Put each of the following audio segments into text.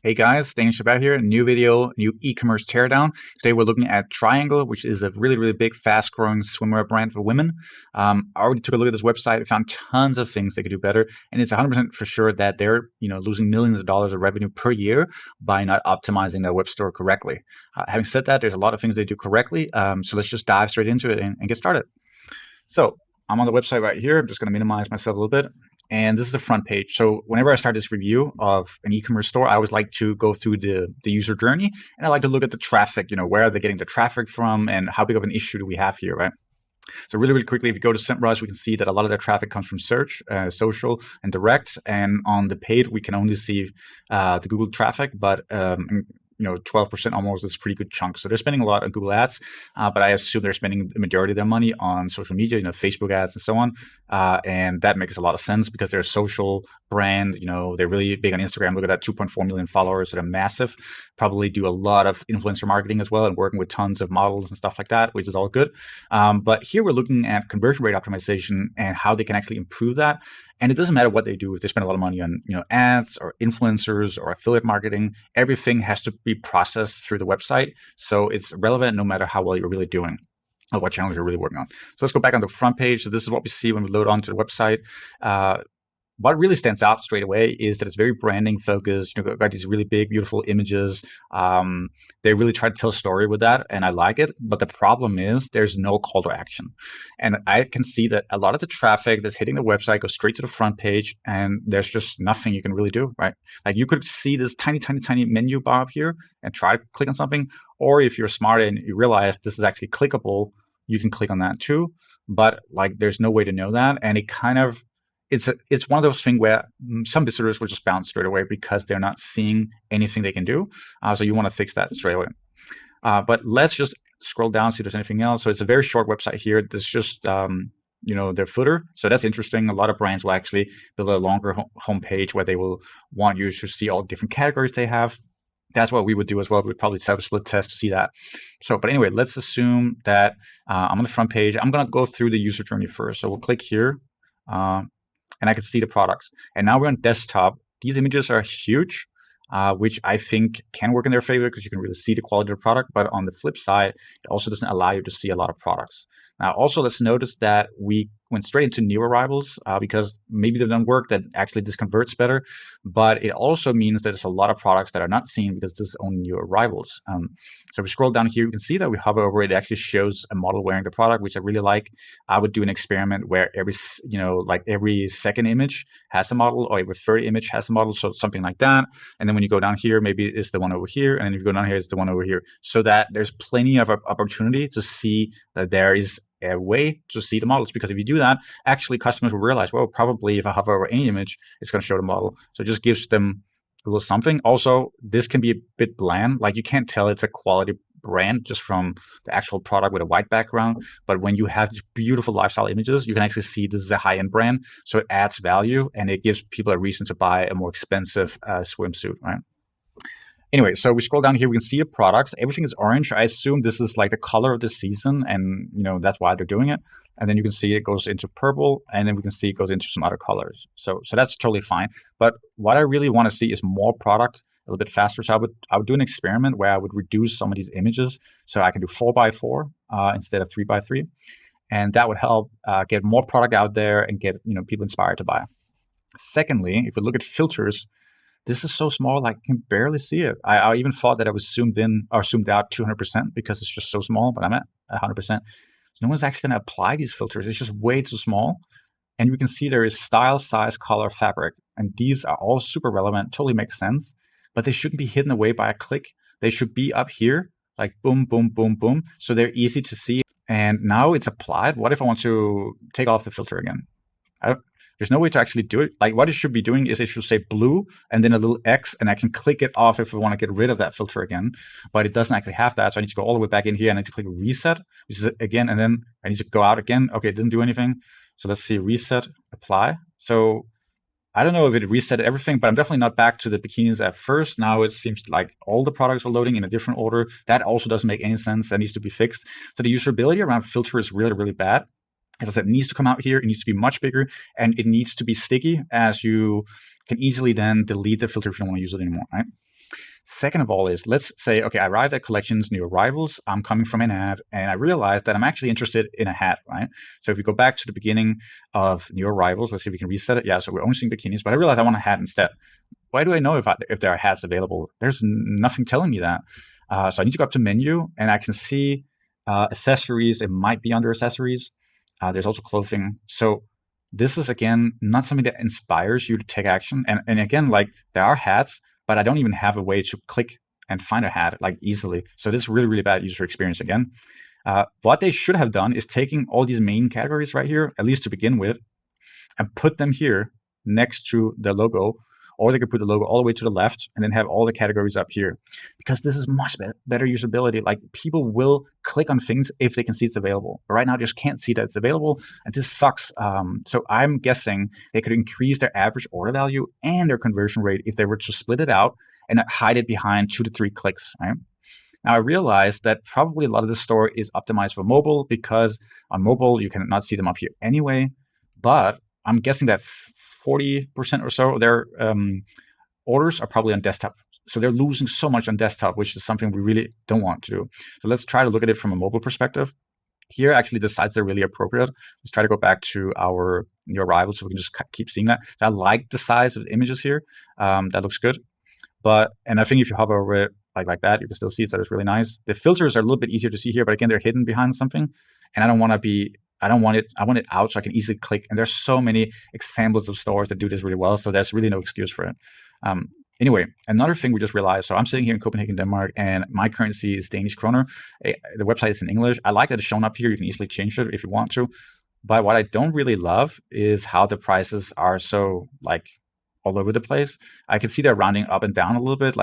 Hey guys, Daniel Shabbat here, new video, new e-commerce teardown. Today we're looking at Triangle, which is a really big, fast-growing swimwear brand for women. I already took a look at this website, found tons of things they could do better, and it's 100% for sure that they're losing millions of dollars of revenue per year by not optimizing their web store correctly. Having said that, there's a lot of things they do correctly, so let's just dive straight into it and get started. So I'm on the website right here. I'm just going to minimize myself a little bit. And this is the front page. So whenever I start this review of an e-commerce store, I always like to go through the user journey. And I like to look at the traffic, where are they getting the traffic from and how big of an issue do we have here, right? So really quickly, if you go to SEMrush, we can see that a lot of their traffic comes from search, social, and direct. And on the paid, we can only see the Google traffic, but 12% almost is a pretty good chunk. So they're spending a lot on Google ads, but I assume they're spending the majority of their money on social media, Facebook ads and so on. And that makes a lot of sense because they're a social brand. They're really big on Instagram. Look at that, 2.4 million followers. So they're massive. Probably do a lot of influencer marketing as well and working with tons of models and stuff like that, which is all good. But here we're looking at conversion rate optimization and how they can actually improve that. And it doesn't matter what they do. If they spend a lot of money on ads or influencers or affiliate marketing, everything has to be processed through the website. So it's relevant no matter how well you're really doing or what channels you're really working on. So let's go back on the front page. So this is what we see when we load onto the website. What really stands out straight away is that it's very branding focused. Got these really big, beautiful images. They really try to tell a story with that, and I like it. But the problem is there's no call to action. And I can see that a lot of the traffic that's hitting the website goes straight to the front page, and there's just nothing you can really do, right? Like you could see this tiny menu bar up here and try to click on something. Or if you're smart and you realize this is actually clickable, you can click on that too. But there's no way to know that. And it kind of It's one of those things where some visitors will just bounce straight away because they're not seeing anything they can do. So you want to fix that straight away. But let's just scroll down, see if there's anything else. So it's a very short website here. This is just their footer. So that's interesting. A lot of brands will actually build a longer homepage where they will want you to see all different categories they have. That's what we would do as well. We'd probably set up a split test to see that. But anyway, let's assume that I'm on the front page. I'm going to go through the user journey first. So we'll click here. And I can see the products. And now we're on desktop. These images are huge, which I think can work in their favor because you can really see the quality of the product. But on the flip side, it also doesn't allow you to see a lot of products. Now, also, let's notice that we went straight into new arrivals because maybe they don't work, that actually this converts better. But it also means that there's a lot of products that are not seen because this is only new arrivals. So if we scroll down here, you can see that we hover over it. It actually shows a model wearing the product, which I really like. I would do an experiment where every second image has a model or every third image has a model. So something like that. And then when you go down here, maybe it's the one over here. And then if you go down here, it's the one over here. So that there's plenty of opportunity to see that there is a way to see the models, because if you do that, actually customers will realize, well, probably if I hover over any image, it's going to show the model. So it just gives them a little something. Also, this can be a bit bland. You can't tell it's a quality brand just from the actual product with a white background. But when you have these beautiful lifestyle images, you can actually see this is a high-end brand. So it adds value and it gives people a reason to buy a more expensive swimsuit, right? Anyway, so we scroll down here, we can see the products. Everything is orange. I assume this is the color of the season, and that's why they're doing it. And then you can see it goes into purple, and then we can see it goes into some other colors. So that's totally fine. But what I really want to see is more product a little bit faster. So I would do an experiment where I would reduce some of these images so I can do 4x4 instead of 3x3. And that would help get more product out there and get people inspired to buy. Secondly, if we look at filters, this is so small, I can barely see it. I even thought that I was zoomed in or zoomed out 200% because it's just so small, but I'm at 100%. So no one's actually going to apply these filters. It's just way too small. And you can see there is style, size, color, fabric. And these are all super relevant, totally makes sense. But they shouldn't be hidden away by a click. They should be up here, boom, boom, boom, boom. So they're easy to see. And now it's applied. What if I want to take off the filter again? There's no way to actually do it. What it should be doing is it should say blue and then a little X, and I can click it off if I want to get rid of that filter again. But it doesn't actually have that. So I need to go all the way back in here and I need to click reset, which is again, and then I need to go out again. Okay, it didn't do anything. So let's see, reset, apply. So I don't know if it reset everything, but I'm definitely not back to the bikinis at first. Now it seems like all the products are loading in a different order. That also doesn't make any sense. That needs to be fixed. So the usability around filter is really bad. As I said, it needs to come out here. It needs to be much bigger, and it needs to be sticky, as you can easily then delete the filter if you don't want to use it anymore, right? Second of all is, let's say, okay, I arrived at collections, new arrivals. I'm coming from an ad, and I realized that I'm actually interested in a hat, right? So if we go back to the beginning of new arrivals, let's see if we can reset it. Yeah, so we're only seeing bikinis, but I realized I want a hat instead. Why do I know if there are hats available? There's nothing telling me that. So I need to go up to menu, and I can see accessories. It might be under accessories. There's also clothing. So this is, again, not something that inspires you to take action. And again, like, there are hats, but I don't even have a way to click and find a hat like easily. So this is really, really bad user experience again. What they should have done is taking all these main categories right here, at least to begin with, and put them here next to the logo. Or they could put the logo all the way to the left and then have all the categories up here, because this is much better usability. Like, people will click on things if they can see it's available. But right now, they just can't see that it's available, and this sucks. So I'm guessing they could increase their average order value and their conversion rate if they were to split it out and hide it behind 2 to 3 clicks, right? Now, I realized that probably a lot of this store is optimized for mobile, because on mobile, you cannot see them up here anyway. But I'm guessing that 40% or so of their orders are probably on desktop. So they're losing so much on desktop, which is something we really don't want to do. So let's try to look at it from a mobile perspective. Here, actually, the sites are really appropriate. Let's try to go back to our new arrival so we can just keep seeing that. So I like the size of the images here. That looks good. And I think if you hover over it like that, you can still see it. So it's really nice. The filters are a little bit easier to see here, but again, they're hidden behind something. And I don't want it out so I can easily click. And there's so many examples of stores that do this really well. So there's really no excuse for it. Anyway, another thing we just realized. So I'm sitting here in Copenhagen, Denmark, and my currency is Danish kroner. The website is in English. I like that it's shown up here. You can easily change it if you want to. But what I don't really love is how the prices are so, like, all over the place. I can see they're rounding up and down a little bit.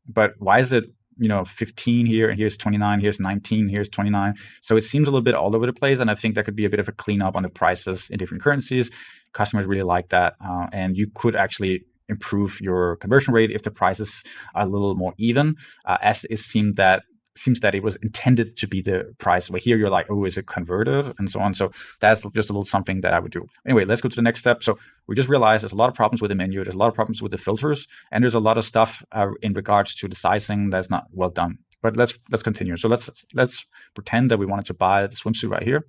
But why is it 15 here, and here's 29, here's 19, here's 29. So it seems a little bit all over the place, and I think that could be a bit of a cleanup on the prices in different currencies. Customers really like that, and you could actually improve your conversion rate if the prices are a little more even, as it seems that it was intended to be the price. But here you're like, oh, is it converted, and so on. So that's just a little something that I would do. Anyway, let's go to the next step. So we just realized there's a lot of problems with the menu. There's a lot of problems with the filters, and there's a lot of stuff in regards to the sizing that's not well done. But let's continue. So let's pretend that we wanted to buy the swimsuit right here.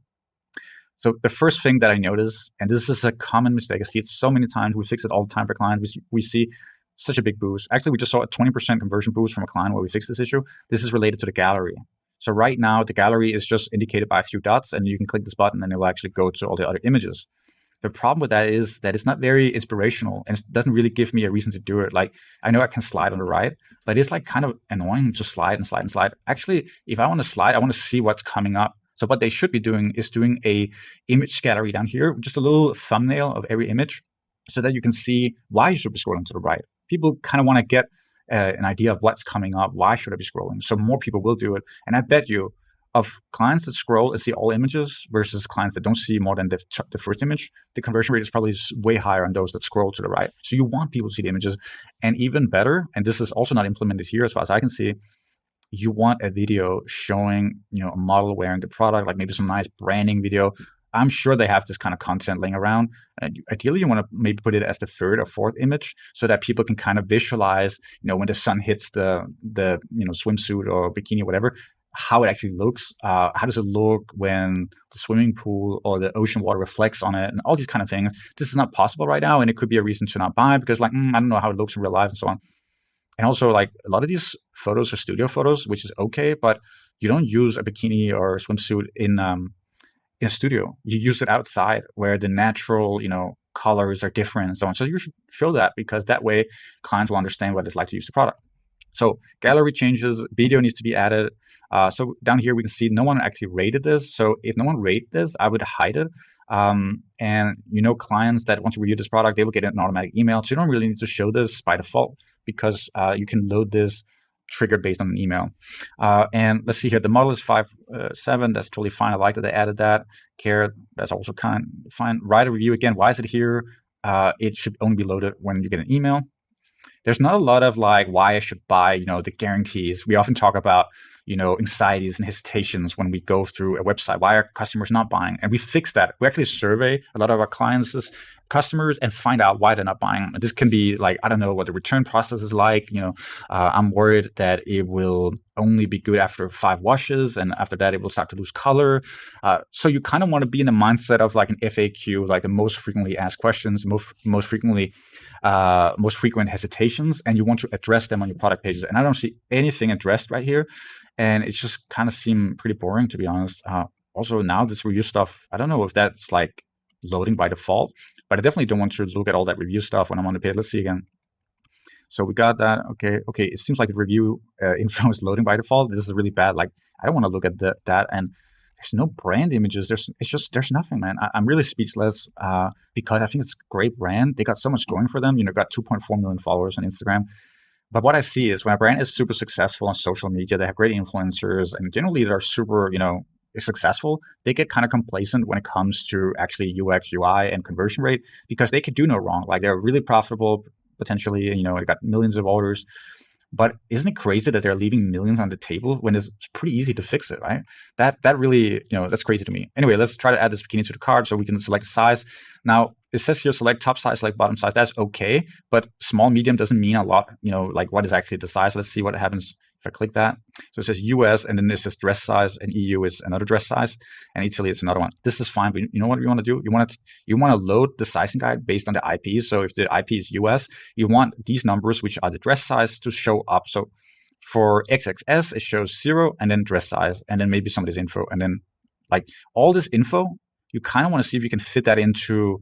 So the first thing that I notice, and this is a common mistake, I see it so many times, we fix it all the time for clients, we see such a big boost. Actually, we just saw a 20% conversion boost from a client where we fixed this issue. This is related to the gallery. So right now, the gallery is just indicated by a few dots, and you can click this button and it will actually go to all the other images. The problem with that is that it's not very inspirational, and it doesn't really give me a reason to do it. Like, I know I can slide on the right, but it's like kind of annoying to slide and slide and slide. Actually, if I want to slide, I want to see what's coming up. So what they should be doing is doing a image gallery down here, just a little thumbnail of every image, so that you can see why you should be scrolling to the right. People kind of want to get an idea of what's coming up. Why should I be scrolling? So more people will do it. And I bet you, of clients that scroll and see all images versus clients that don't see more than the first image, the conversion rate is probably way higher on those that scroll to the right. So you want people to see the images. And even better, and this is also not implemented here as far as I can see, you want a video showing, a model wearing the product, like maybe some nice branding video. I'm sure they have this kind of content laying around. Ideally, you want to maybe put it as the third or fourth image so that people can kind of visualize, when the sun hits the swimsuit or bikini or whatever, how it actually looks. How does it look when the swimming pool or the ocean water reflects on it, and all these kind of things. This is not possible right now, and it could be a reason to not buy because, I don't know how it looks in real life and so on. And also, a lot of these photos are studio photos, which is okay, but you don't use a bikini or a swimsuit in a studio. You use it outside where the natural, colors are different and so on. So you should show that, because that way clients will understand what it's like to use the product. So gallery changes, video needs to be added. So down here we can see no one actually rated this. So if no one rated this, I would hide it. And clients that want to review this product, they will get an automatic email. So you don't really need to show this by default, because you can load this triggered based on an email. And let's see here, the model is 5.7. That's totally fine. I like that they added that. Care, that's also kind of fine. Write a review again. Why is it here? It should only be loaded when you get an email. There's not a lot of why I should buy, the guarantees. We often talk about, anxieties and hesitations when we go through a website. Why are customers not buying? And we fix that. We actually survey a lot of our clients customers and find out why they're not buying. This can be like, I don't know what the return process is like. I'm worried that it will only be good after 5 washes, and after that it will start to lose color. So you kind of want to be in the mindset of like an FAQ, like the most frequently asked questions, most frequent hesitations, and you want to address them on your product pages. And I don't see anything addressed right here, and it just kind of seemed pretty boring, to be honest. Also, now this review stuff, I don't know if that's like loading by default, but I definitely don't want to look at all that review stuff when I'm on the page. Let's see again. So we got that. Okay. It seems like the review info is loading by default. This is really bad. Like, I don't want to look at that. And there's no brand images. There's nothing, man. I'm really speechless because I think it's a great brand. They got so much going for them. Got 2.4 million followers on Instagram. But what I see is when a brand is super successful on social media, they have great influencers, and generally they're super, successful, they get kind of complacent when it comes to actually UX, UI, and conversion rate, because they could do no wrong. Like, they're really profitable, potentially, they got millions of orders. But isn't it crazy that they're leaving millions on the table when it's pretty easy to fix it, right? That really, that's crazy to me. Anyway, let's try to add this bikini to the cart so we can select size. Now, it says here, select top size, select bottom size. That's okay, but small, medium doesn't mean a lot. Like, what is actually the size? Let's see what happens if I click that. So it says US, and then this is dress size, and EU is another dress size, and Italy is another one. This is fine, but you know what you want to do? You want to load the sizing guide based on the IP. So if the IP is US, you want these numbers, which are the dress size, to show up. So for XXS, it shows 0, and then dress size, and then maybe somebody's info, and then like all this info, you kind of want to see if you can fit that into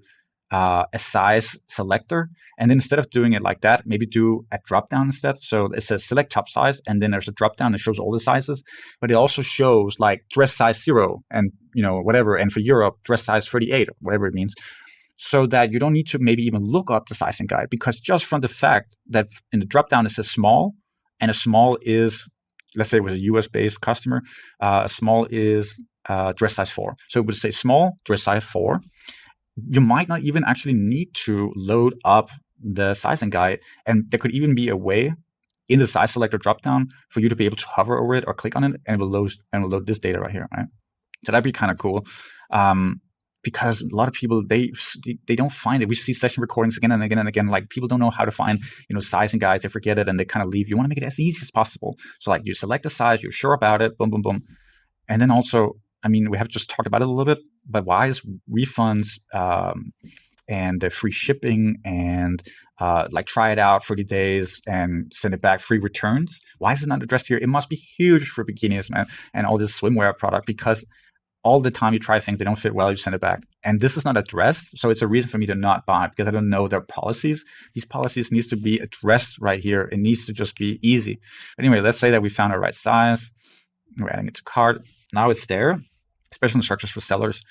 a size selector. And then instead of doing it like that, maybe do a drop down instead. So it says select top size, and then there's a drop down that shows all the sizes, but it also shows like dress size 0 and whatever, and for Europe dress size 38, whatever it means, so that you don't need to maybe even look up the sizing guide, because just from the fact that in the drop down it says small, and a small is, let's say it was a US based customer, a small is dress size 4. So it would say small, dress size 4. You might not even actually need to load up the sizing guide. And there could even be a way in the size selector dropdown for you to be able to hover over it or click on it, and it will load this data right here, right? So that'd be kind of cool. Because a lot of people, they don't find it. We see session recordings again and again and again. Like, people don't know how to find, sizing guides. They forget it and they kind of leave. You want to make it as easy as possible. So like, you select the size, you're sure about it, boom, boom, boom. And then also, we have just talked about it a little bit, but why is refunds and the free shipping and like try it out 30 days and send it back, free returns, why is it not addressed here? It must be huge for bikinis, man, and all this swimwear product, because all the time you try things, they don't fit well, you send it back. And this is not addressed, so it's a reason for me to not buy, because I don't know their policies. These policies needs to be addressed right here. It needs to just be easy. But anyway, let's say that we found the right size. We're adding it to cart. Now it's there. Special instructions for sellers.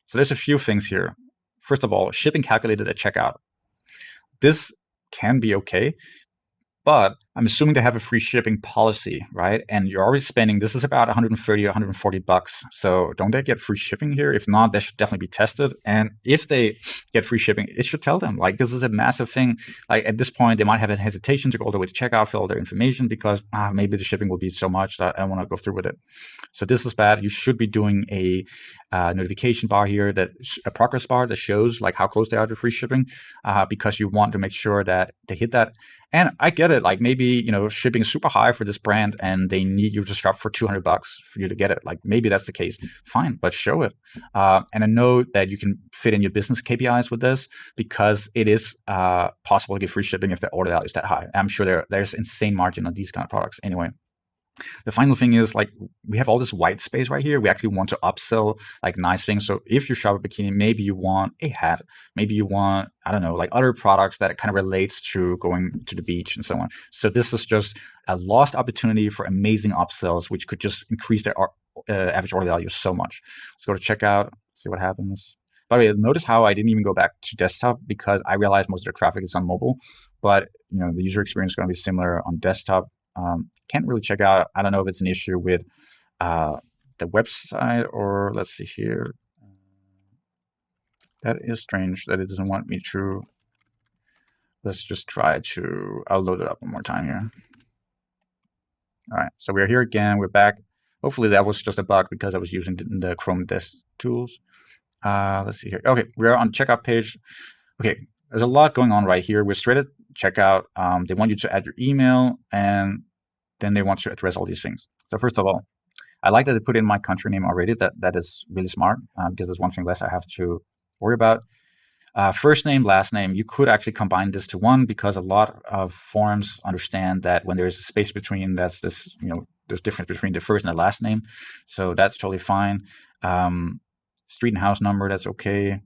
So there's a few things here. First of all, shipping calculated at checkout. This can be okay, but I'm assuming they have a free shipping policy, right? And you're already spending, this is about 130 or 140 bucks. So don't they get free shipping here? If not, that should definitely be tested. And if they get free shipping, it should tell them, like, this is a massive thing. Like, at this point, they might have a hesitation to go all the way to checkout, fill all their information, because maybe the shipping will be so much that I don't want to go through with it. So this is bad. You should be doing a notification bar here, a progress bar that shows like how close they are to free shipping, because you want to make sure that they hit that. And I get it. Like, maybe, shipping is super high for this brand and they need you to shop for 200 bucks for you to get it. Like, maybe that's the case. Fine, but show it. And I know that you can fit in your business KPIs with this, because it is possible to get free shipping if the order value is that high. I'm sure there's insane margin on these kind of products. Anyway, the final thing is, like, we have all this white space right here. We actually want to upsell like nice things. So if you shop a bikini, maybe you want a hat, maybe you want, I don't know, like other products that kind of relates to going to the beach and so on. So this is just a lost opportunity for amazing upsells, which could just increase their average order value so much. Let's go to checkout, see what happens. By the way, notice how I didn't even go back to desktop, because I realized most of the traffic is on mobile, but the user experience is going to be similar on desktop. Can't really check out. I don't know if it's an issue with the website, or let's see here. That is strange that it doesn't want me to. Let's just try to, I'll load it up one more time here. All right, so we're here again, we're back. Hopefully that was just a bug because I was using the Chrome Desk tools. Let's see here. Okay, we're on checkout page. Okay, there's a lot going on right here. We're straight at checkout. They want you to add your email, and then they want to address all these things. So first of all, I like that they put in my country name already. That is really smart, because there's one thing less I have to worry about. First name, last name, you could actually combine this to one, because a lot of forums understand that when there's a space between, that's this, there's difference between the first and the last name. So that's totally fine. Street and house number, that's okay.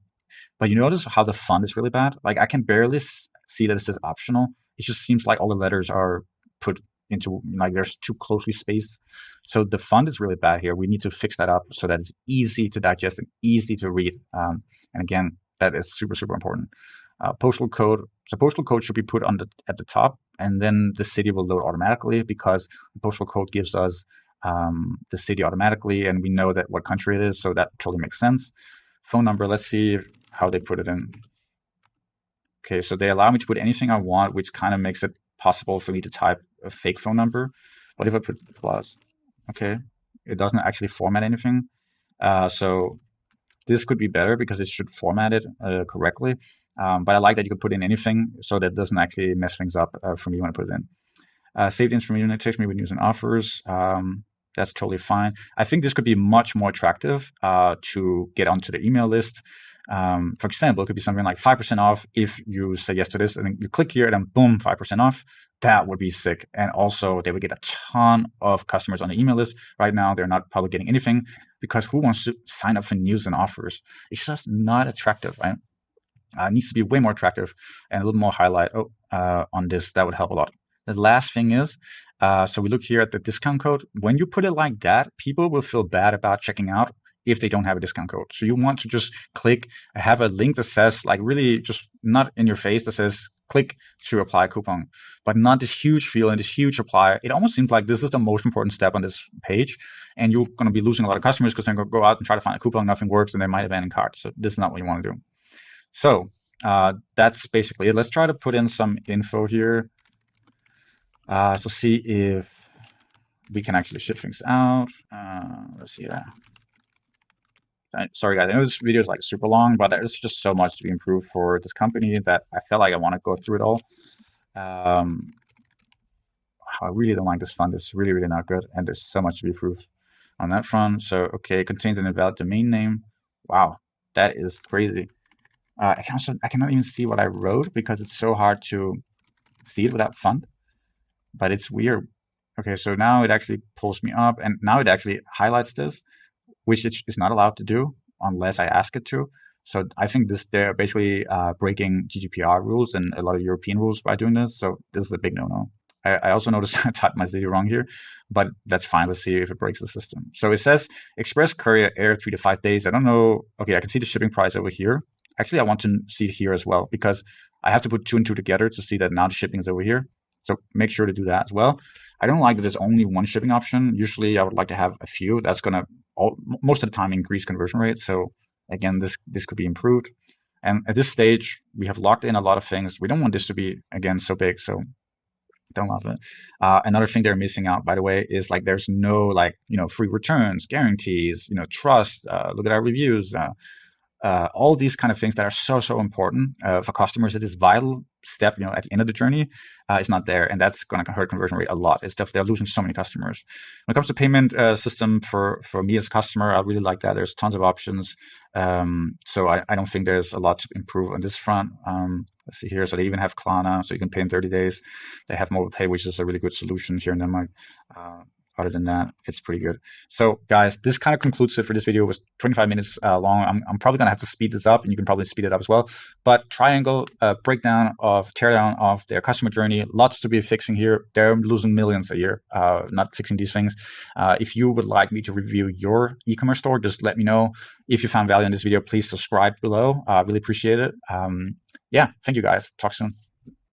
But you notice how the font is really bad? Like, I can barely see that this is optional. It just seems like all the letters are put into, like, there's too closely spaced. So the font is really bad here. We need to fix that up so that it's easy to digest and easy to read. And again, that is super, super important. Postal code. So postal code should be put on at the top, and then the city will load automatically, because the postal code gives us the city automatically, and we know that what country it is. So that totally makes sense. Phone number. Let's see how they put it in. Okay, so they allow me to put anything I want, which kind of makes it possible for me to type a fake phone number. What if I put plus? Okay, it doesn't actually format anything. So this could be better, because it should format it correctly. But I like that you could put in anything, so that it doesn't actually mess things up for me when I put it in. Save the information, text me with news and offers. That's totally fine. I think this could be much more attractive to get onto the email list. For example, it could be something like 5% off if you say yes to this, and then you click here and then boom, 5% off. That would be sick. And also they would get a ton of customers on the email list. Right now, they're not probably getting anything, because who wants to sign up for news and offers? It's just not attractive, right? It needs to be way more attractive and a little more highlight on this. That would help a lot. The last thing is, so we look here at the discount code. When you put it like that, people will feel bad about checking out if they don't have a discount code. So you want to just click, have a link that says, like, really just not in your face, that says click to apply a coupon, but not this huge field and this huge apply. It almost seems like this is the most important step on this page, and you're going to be losing a lot of customers, because they're going to go out and try to find a coupon, nothing works, and they might abandon cart. So this is not what you want to do. So that's basically it. Let's try to put in some info here. So see if we can actually ship things out. Let's see that. Sorry guys, I know this video is like super long, but there's just so much to be improved for this company that I felt like I want to go through it all. I really don't like this font. It's really, really not good, and there's so much to be improved on that front. So okay, it contains an invalid domain name. Wow, that is crazy. I cannot even see what I wrote, because it's so hard to see it without font, but it's weird. Okay, so now it actually pulls me up, and now it actually highlights this, which it is not allowed to do unless I ask it to. So I think they're basically breaking GDPR rules and a lot of European rules by doing this. So this is a big no-no. I also noticed I typed my city wrong here, but that's fine. Let's see if it breaks the system. So it says express courier air 3 to 5 days. I don't know. Okay, I can see the shipping price over here. Actually, I want to see it here as well, because I have to put 2 and 2 together to see that now the shipping is over here. So make sure to do that as well. I don't like that there's only one shipping option. Usually I would like to have a few. That's going to most of the time increase conversion rate. So again, this could be improved. And at this stage, we have locked in a lot of things. We don't want this to be, again, so big. So don't love it. Another thing they're missing out, by the way, is like there's no free returns, guarantees, trust. Look at our reviews. All these kind of things that are so important for customers. It is vital step, at the end of the journey, is not there, and that's going to hurt conversion rate a lot. It's tough. They're losing so many customers. When it comes to payment system for me as a customer, I really like that. There's tons of options, so I don't think there's a lot to improve on this front. Let's see here. So they even have Klarna, so you can pay in 30 days. They have mobile pay, which is a really good solution here in Denmark. Other than that, it's pretty good. So guys, this kind of concludes it for this video. It was 25 minutes long. I'm probably going to have to speed this up, and you can probably speed it up as well. But Triangle, breakdown of teardown of their customer journey. Lots to be fixing here. They're losing millions a year not fixing these things. If you would like me to review your e-commerce store, just let me know. If you found value in this video, please subscribe below. I really appreciate it. Yeah, thank you guys. Talk soon.